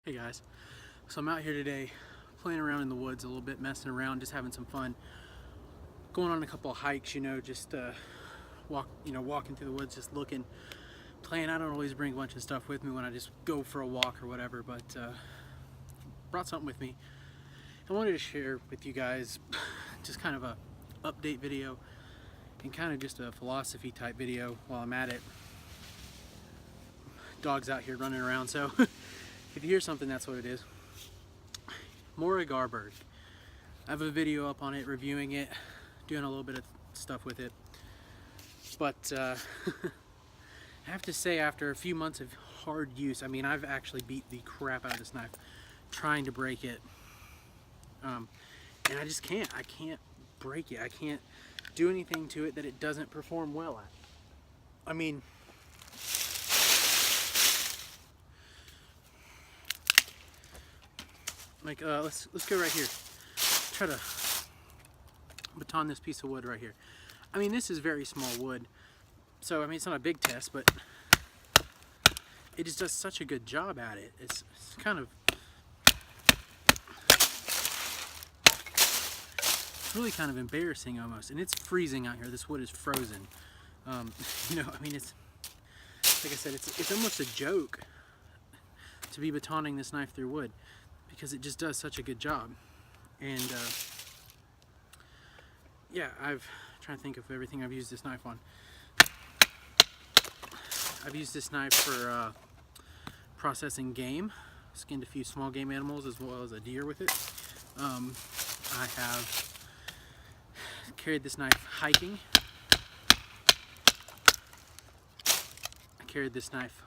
Hey guys, so I'm out here today playing around in the woods a little bit, messing around, just having some fun, going on a couple of hikes, just walking through the woods, just looking, playing. I don't always bring a bunch of stuff with me when I just go for a walk or whatever, but brought something with me. I wanted to share with you guys just kind of a update video and kind of just a philosophy type video while I'm at it. Dogs out here running around, so if you hear something, that's what it is. Mora Garberg. I have a video up on it, reviewing it, doing a little bit of stuff with it. But I have to say, after a few months of hard use, I mean, I've actually beat the crap out of this knife trying to break it. And I just can't. I can't break it. I can't do anything to it that it doesn't perform well at. I mean, like, let's go right here. Try to baton this piece of wood right here. I mean, this is very small wood, so I mean, it's not a big test, but it just does such a good job at it. It's kind of, it's really kind of embarrassing almost, and it's freezing out here. This wood is frozen. I mean, it's like I said, it's almost a joke to be batoning this knife through wood, because it just does such a good job. And yeah, I'm trying to think of everything I've used this knife on. I've used this knife for processing game, skinned a few small game animals as well as a deer with it. I have carried this knife hiking. I carried this knife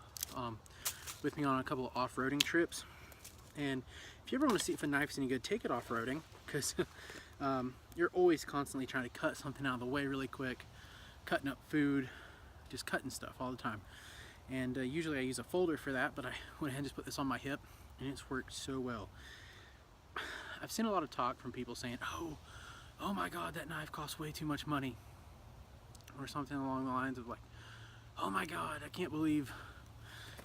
with me on a couple of off-roading trips. And if you ever want to see if a knife's any good, take it off-roading, because you're always constantly trying to cut something out of the way really quick, cutting up food, just cutting stuff all the time. And usually I use a folder for that, but I went ahead and just put this on my hip, and it's worked so well. I've seen a lot of talk from people saying, oh my God, that knife costs way too much money, or something along the lines of like, oh my God, I can't believe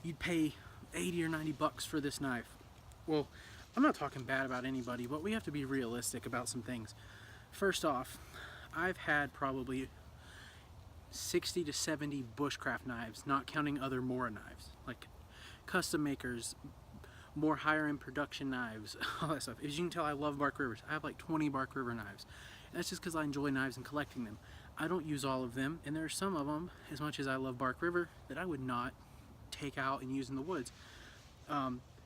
you'd pay 80 or 90 bucks for this knife. Well, I'm not talking bad about anybody, but we have to be realistic about some things. First off, I've had probably 60 to 70 bushcraft knives, not counting other Mora knives, like custom makers, more higher end production knives, all that stuff. As you can tell, I love Bark Rivers. I have like 20 Bark River knives. And that's just because I enjoy knives and collecting them. I don't use all of them, and there are some of them, as much as I love Bark River, that I would not take out and use in the woods.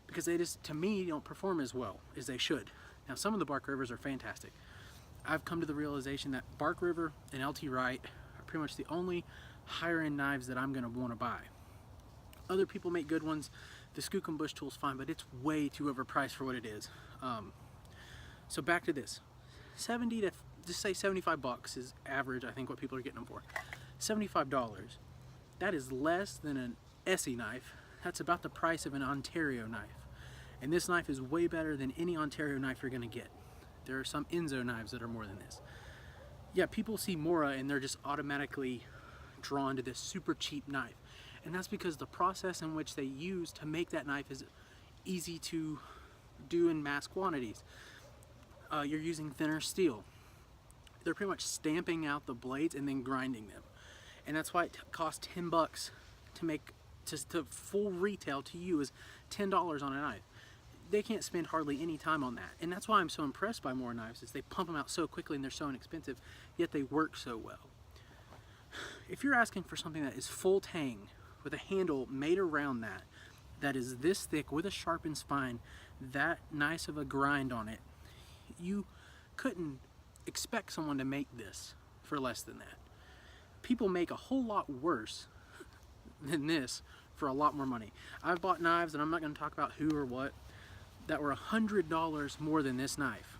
Because they just, to me, don't perform as well as they should. Now, some of the Bark Rivers are fantastic. I've come to the realization that Bark River and LT Wright are pretty much the only higher end knives that I'm going to want to buy. Other people make good ones. The Skookum Bush tool's fine, but it's way too overpriced for what it is. So back to this. 70 to, just say 75 bucks is average, I think, what people are getting them for. $75. That is less than an Essie knife. That's about the price of an Ontario knife. And this knife is way better than any Ontario knife you're going to get. There are some Enzo knives that are more than this. Yeah, people see Mora and they're just automatically drawn to this super cheap knife. And that's because the process in which they use to make that knife is easy to do in mass quantities. You're using thinner steel. They're pretty much stamping out the blades and then grinding them. And that's why it costs 10 bucks to make, to full retail to you is $10 on a knife. They can't spend hardly any time on that. And that's why I'm so impressed by Mora knives, is they pump them out so quickly and they're so inexpensive, yet they work so well. If you're asking for something that is full tang, with a handle made around that, that is this thick with a sharpened spine, that nice of a grind on it, you couldn't expect someone to make this for less than that. People make a whole lot worse than this for a lot more money. I've bought knives, and I'm not going to talk about who or what, that were $100 more than this knife.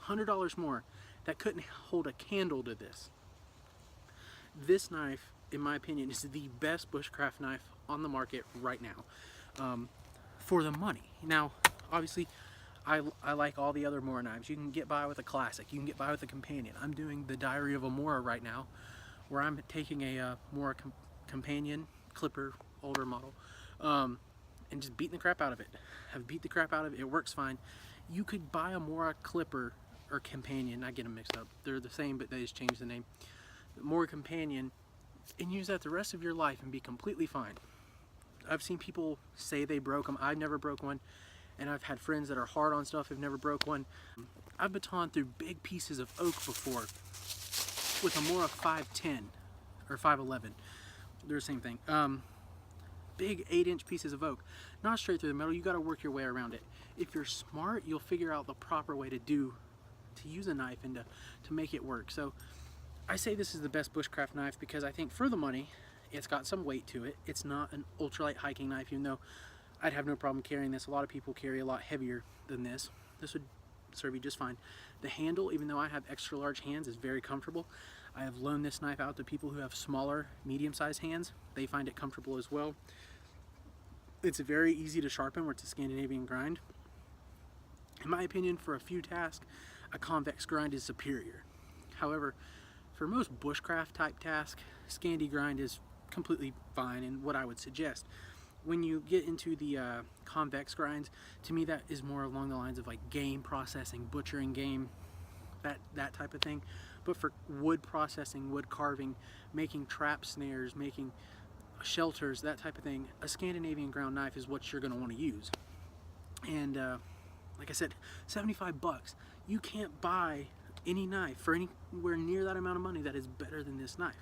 $100 more, that couldn't hold a candle to this. This knife, in my opinion, is the best bushcraft knife on the market right now, for the money. Now, obviously, I like all the other Mora knives. You can get by with a classic, you can get by with a companion. I'm doing the Diary of a Mora right now, where I'm taking a Mora companion, clipper, older model, and just beating the crap out of it. Have beat the crap out of it. It works fine. You could buy a Mora Clipper or Companion. I get them mixed up. They're the same, but they just changed the name. Mora Companion, and use that the rest of your life and be completely fine. I've seen people say they broke them. I've never broke one, and I've had friends that are hard on stuff who've never broke one. I've batoned through big pieces of oak before with a Mora 510 or 511. They're the same thing. Big 8-inch pieces of oak, not straight through the middle. You got to work your way around it. If you're smart, you'll figure out the proper way to use a knife and to make it work. So I say this is the best bushcraft knife because I think for the money, it's got some weight to it. It's not an ultralight hiking knife, even though I'd have no problem carrying this. A lot of people carry a lot heavier than this. This would serve you just fine. The handle, even though I have extra large hands, is very comfortable. I have loaned this knife out to people who have smaller, medium-sized hands. They find it comfortable as well. It's very easy to sharpen where it's a Scandinavian grind. In my opinion, for a few tasks, a convex grind is superior. However, for most bushcraft type tasks, Scandi grind is completely fine and what I would suggest. When you get into the convex grinds, to me that is more along the lines of like game processing, butchering game, that type of thing. But for wood processing, wood carving, making trap snares, making shelters, that type of thing, a Scandinavian ground knife is what you're going to want to use. And like I said, 75 bucks. You can't buy any knife for anywhere near that amount of money that is better than this knife.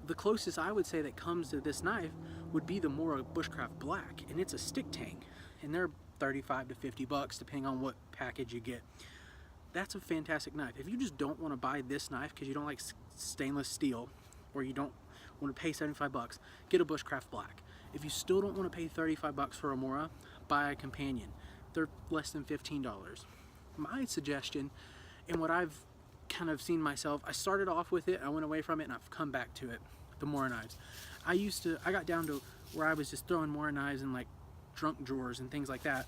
The closest I would say that comes to this knife would be the Mora Bushcraft Black, and it's a stick tang, and they're 35 to 50 bucks depending on what package you get. That's a fantastic knife. If you just don't want to buy this knife because you don't like stainless steel, or you don't want to pay 75 bucks, get a Bushcraft Black. If you still don't want to pay 35 bucks for a Mora, buy a Companion. They're less than $15. My suggestion, and what I've kind of seen myself, I started off with it, I went away from it, and I've come back to it, the Mora knives. I got down to where I was just throwing Mora knives in like trunk drawers and things like that,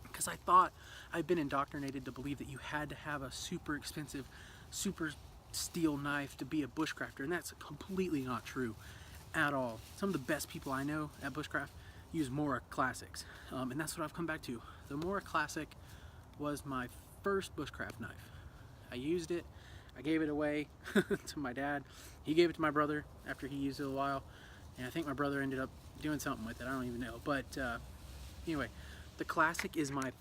because I thought I'd been indoctrinated to believe that you had to have a super expensive, super steel knife to be a bushcrafter, and that's completely not true at all. Some of the best people I know at bushcraft use Mora Classics, and that's what I've come back to. The Mora Classic was my first bushcraft knife. I used it, I gave it away to my dad. He gave it to my brother after he used it a while, and I think my brother ended up doing something with it. I don't even know, but anyway, the Classic is my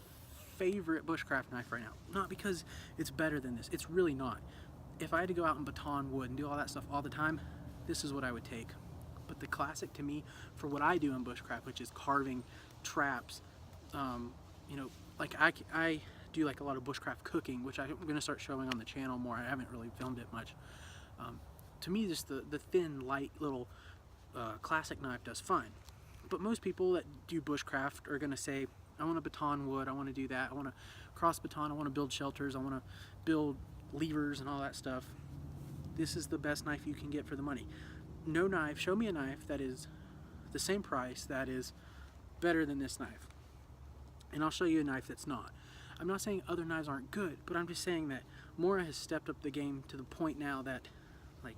favorite bushcraft knife right now. Not because it's better than this, it's really not. If I had to go out and baton wood and do all that stuff all the time, this is what I would take. But the Classic to me, for what I do in bushcraft, which is carving, traps, you know, like I do like a lot of bushcraft cooking, which I'm going to start showing on the channel more. I haven't really filmed it much. To me, just the thin, light little Classic knife does fine. But most people that do bushcraft are going to say, I want to baton wood, I want to do that, I want to cross baton, I want to build shelters, I want to build levers and all that stuff. This is the best knife you can get for the money. No knife, show me a knife that is the same price that is better than this knife, and I'll show you a knife that's not. I'm not saying other knives aren't good, but I'm just saying that Mora has stepped up the game to the point now that, like,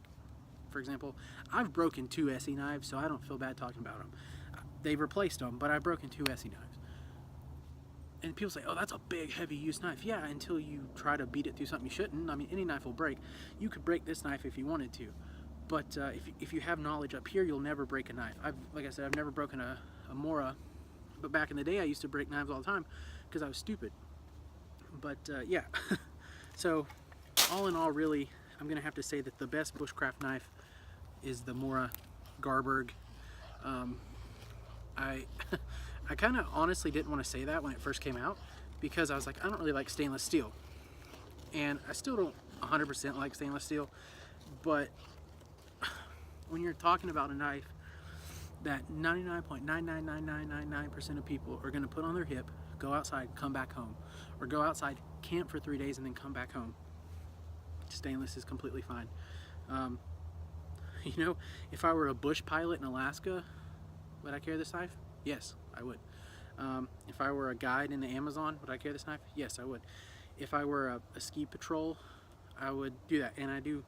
for example, I've broken 2 SE knives, so I don't feel bad talking about them. They've replaced them, but I've broken 2 SE knives. And people say, oh, that's a big, heavy use knife. Yeah, until you try to beat it through something you shouldn't. I mean, any knife will break. You could break this knife if you wanted to. But if you have knowledge up here, you'll never break a knife. Like I said, I've never broken a Mora. But back in the day, I used to break knives all the time because I was stupid. But yeah. So all in all, really, I'm going to have to say that the best bushcraft knife is the Mora Garberg. I kind of honestly didn't want to say that when it first came out because I was like, I don't really like stainless steel. And I still don't 100% like stainless steel, but when you're talking about a knife that 99.99999% of people are going to put on their hip, go outside, come back home, or go outside, camp for 3 days, and then come back home, stainless is completely fine. You know, if I were a bush pilot in Alaska, would I carry this knife? Yes, I would. If I were a guide in the Amazon, would I carry this knife? Yes, I would. If I were a ski patrol, I would do that, and I do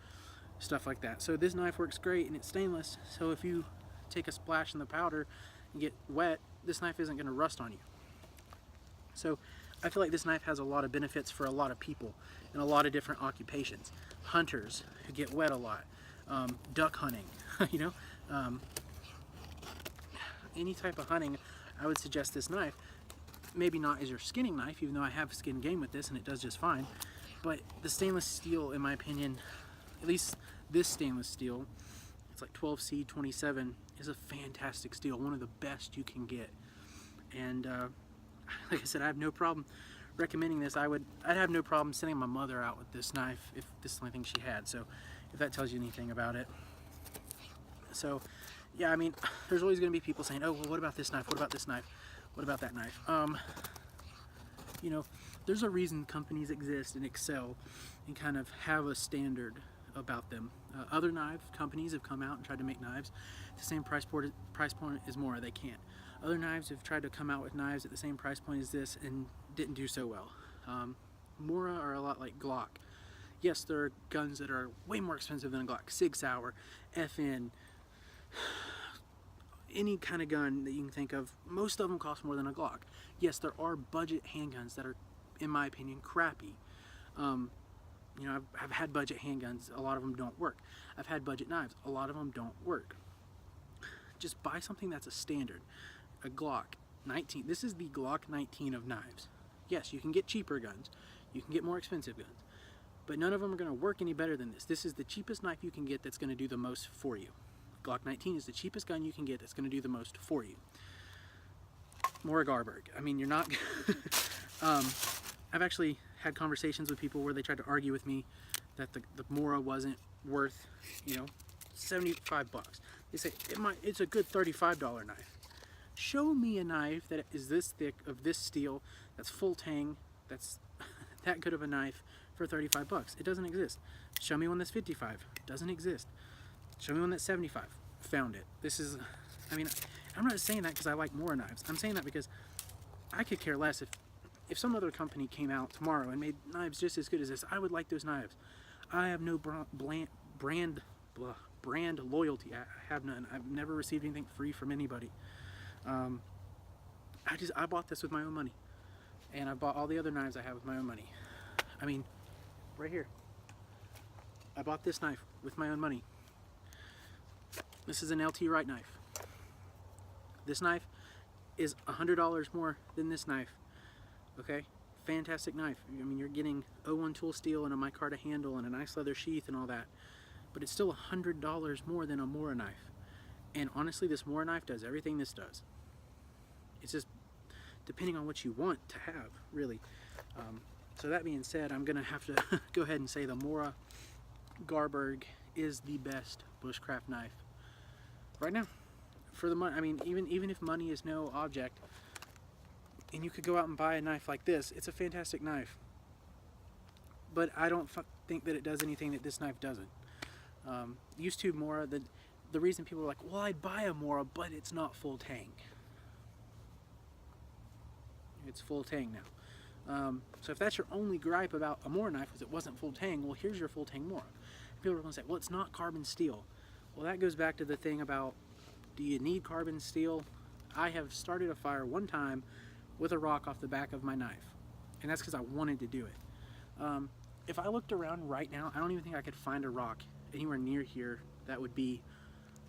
stuff like that. So this knife works great, and it's stainless, so if you take a splash in the powder, and get wet, this knife isn't going to rust on you. So I feel like this knife has a lot of benefits for a lot of people in a lot of different occupations. Hunters who get wet a lot, duck hunting, you know, any type of hunting, I would suggest this knife. Maybe not as your skinning knife, even though I have skinned game with this and it does just fine. But the stainless steel, in my opinion, at least this stainless steel, it's like 12C27, is a fantastic steel, one of the best you can get. And like I said, I have no problem recommending this. I'd have no problem sending my mother out with this knife if this is the only thing she had. So if that tells you anything about it. So yeah, I mean, there's always going to be people saying, oh, well, what about this knife? What about this knife? What about that knife? You know, there's a reason companies exist and excel and kind of have a standard about them. Other knife companies have come out and tried to make knives at the same price point as Mora. They can't. Other knives have tried to come out with knives at the same price point as this and didn't do so well. Mora are a lot like Glock. Yes, there are guns that are way more expensive than a Glock. Sig Sauer, FN, any kind of gun that you can think of, most of them cost more than a Glock. Yes, there are budget handguns that are, in my opinion, crappy. You know, I've had budget handguns, a lot of them don't work. I've had budget knives, a lot of them don't work. Just buy something that's a standard. A Glock 19, this is the Glock 19 of knives. Yes, you can get cheaper guns, you can get more expensive guns, but none of them are going to work any better than this. This is the cheapest knife you can get that's going to do the most for you. Glock 19 is the cheapest gun you can get that's going to do the most for you. Mora Garberg. I mean, you're not... I've actually had conversations with people where they tried to argue with me that the Mora wasn't worth, you know, 75 bucks. They say, it's a good $35 knife. Show me a knife that is this thick, of this steel, that's full tang, that's that good of a knife for 35 bucks. It doesn't exist. Show me one that's 55. Doesn't exist. Show me one that's 75. Found it. This is, I mean, I'm not saying that because I like Mora knives. I'm saying that because I could care less if some other company came out tomorrow and made knives just as good as this. I would like those knives. I have no brand loyalty. I have none. I've never received anything free from anybody. I bought this with my own money, and I bought all the other knives I have with my own money. I mean, right here, I bought this knife with my own money. This is an LT Wright knife. This knife is $100 more than this knife. Okay, fantastic knife. I mean, you're getting 01 tool steel and a micarta handle and a nice leather sheath and all that, but it's still $100 more than a Mora knife. And honestly, this Mora knife does everything this does. It's just depending on what you want to have, really. So that being said, I'm gonna have to go ahead and say the Mora Garberg is the best bushcraft knife right now. For the money, I mean, even if money is no object, and you could go out and buy a knife like this, it's a fantastic knife. But I don't think that it does anything that this knife doesn't. Used to Mora, the reason people are like, well, I'd buy a Mora, but it's not full tang. It's full tang now. So if that's your only gripe about a Mora knife, because it wasn't full tang, well, here's your full tang Mora. People are going to say, well, it's not carbon steel. Well, that goes back to the thing about, do you need carbon steel? I have started a fire one time with a rock off the back of my knife, and that's because I wanted to do it. If I looked around right now, I don't even think I could find a rock anywhere near here that would be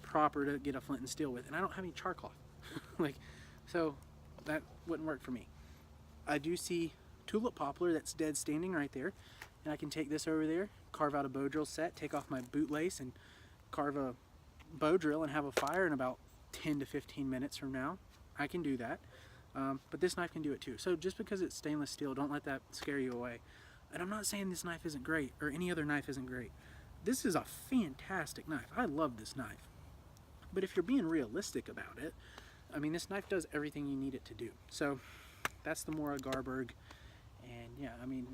proper to get a flint and steel with, and I don't have any char cloth. So that wouldn't work for me. I do see tulip poplar that's dead standing right there, and I can take this over there, carve out a bow drill set, take off my bootlace, and carve a bow drill and have a fire in about 10 to 15 minutes from now. I can do that. But this knife can do it too. So just because it's stainless steel, don't let that scare you away. And I'm not saying this knife isn't great, or any other knife isn't great. This is a fantastic knife. I love this knife. But if you're being realistic about it, I mean, this knife does everything you need it to do. So that's the Mora Garberg. And yeah, I mean,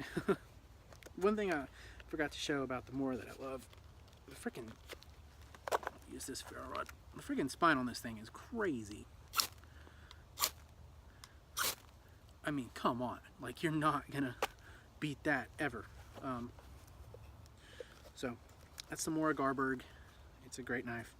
one thing I forgot to show about the Mora that I love, the freaking, use this ferro rod. The freaking spine on this thing is crazy. I mean, come on. Like, you're not gonna beat that ever. So that's the Mora Garberg. It's a great knife.